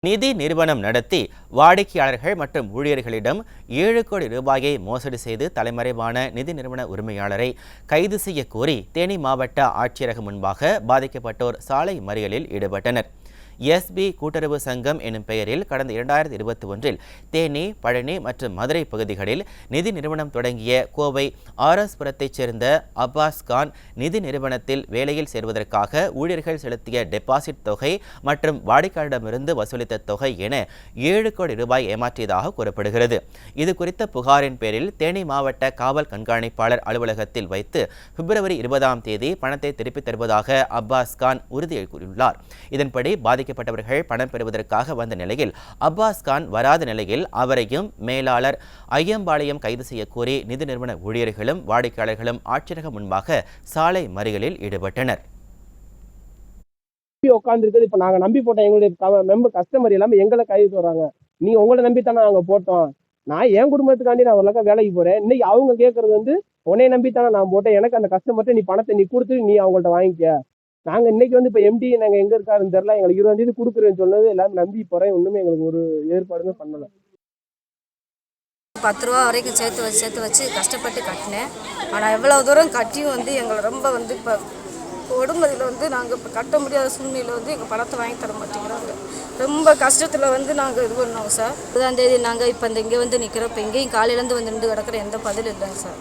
நிதி நிறுவனம் நடத்தி வாடிக்கையாளர்கள் மற்றும் ஊழியர்களிடம் 7 கோடி ரூபாயை மோசடி செய்து தலைமறைவான நிதி நிறுவன உரிமையாளரை கைது செய்ய கோரி தேனி மாவட்ட ஆட்சியரகம் முன்பாக பாதிக்கப்பட்டோர் சாலை மறியலில் ஈடுபட்டனர். எஸ்பி கூட்டுறவு சங்கம் எனும் பெயரில் கடந்த 2021 தேனி, பழனி மற்றும் மதுரை பகுதிகளில் நிதி நிறுவனம் தொடங்கிய கோவை ஆர்எஸ்புரத்தைச் சேர்ந்த அப்பாஸ் கான் நிதி நிறுவனத்தில் வேலையில் சேர்வதற்காக ஊழியர்கள் செலுத்திய டெபாசிட் தொகை மற்றும் வாடிக்கையாளரிடமிருந்து வசூலித்த தொகை என 7 கோடி ரூபாய் ஏமாற்றியதாக கூறப்படுகிறது. இது குறித்த புகாரின் பேரில் தேனி மாவட்ட காவல் கண்காணிப்பாளர் அலுவலகத்தில் வைத்து பிப்ரவரி 20ஆம் தேதி பணத்தை திருப்பித் தருவதாக அப்பாஸ் கான் உறுதியளித்துள்ளார். இதன்படி பாதிக்கப்பட்டவர்கள் பணம் பெறுவதற்காக வந்த நிலையில் அப்பாஸ் கான் வராத நிலையில் அவரையும் மேலாளர் ஐயம்பாளையம் கைது செய்ய கோரி நிதி நிறுவன ஊழியர்களும் வாடிக்கையாளர்களும் ஆட்சியரகம் முன்பாக சாலை மறியலில் ஈடுபட்டனர். உட்காந்துருக்குது. இப்ப நாங்க நம்பி போட்டோம், எங்களுடைய கஸ்டமர் எல்லாமே எங்களை கைது வர்றாங்க. நீங்க உங்களை நம்பித்தானே நாங்க போட்டோம். நான் என் குடும்பத்துக்காண்டி நான் ஒரு வேலைக்கு போறேன். இன்னைக்கு அவங்க கேட்கறது உன்னை நம்பித்தானே நான் போட்டேன். எனக்கு அந்த கஸ்டமர்ட்ட நீ பணத்தை நீ கொடுத்து நீ அவங்கள்ட்ட வாங்கிக்க. நாங்க இன்னைக்கு இப்ப எம்டி நாங்க எங்க இருக்காருன்னு தெரியல. எங்களுக்கு 20ஆம் தேதி கொடுக்குறேன்னு சொன்னது எல்லாரும் நம்பி போறேன். ஒண்ணுமே எங்களுக்கு ஒரு ஏற்பாடுமே பண்ணல. 10 ரூபா வரைக்கும் சேர்த்து வச்சு கஷ்டப்பட்டு கட்டினேன். ஆனால் எவ்வளோ தூரம் கட்டியும் எங்களை ரொம்ப இப்போ உடம்புல நாங்கள் இப்போ கட்ட முடியாத சூழ்நிலையில் எங்கள் பணத்தை வாங்கி தர மாட்டேங்கிறாங்க. ரொம்ப கஷ்டத்தில் நாங்கள் இது பண்ணோம் சார். 20ஆம் தேதி நாங்கள் இப்போ இங்கே நிற்கிறோம். இப்போ இங்கேயும் காலையிலேருந்து நின்று கிடக்கிற எந்த பதிலும் இல்லைங்க சார்.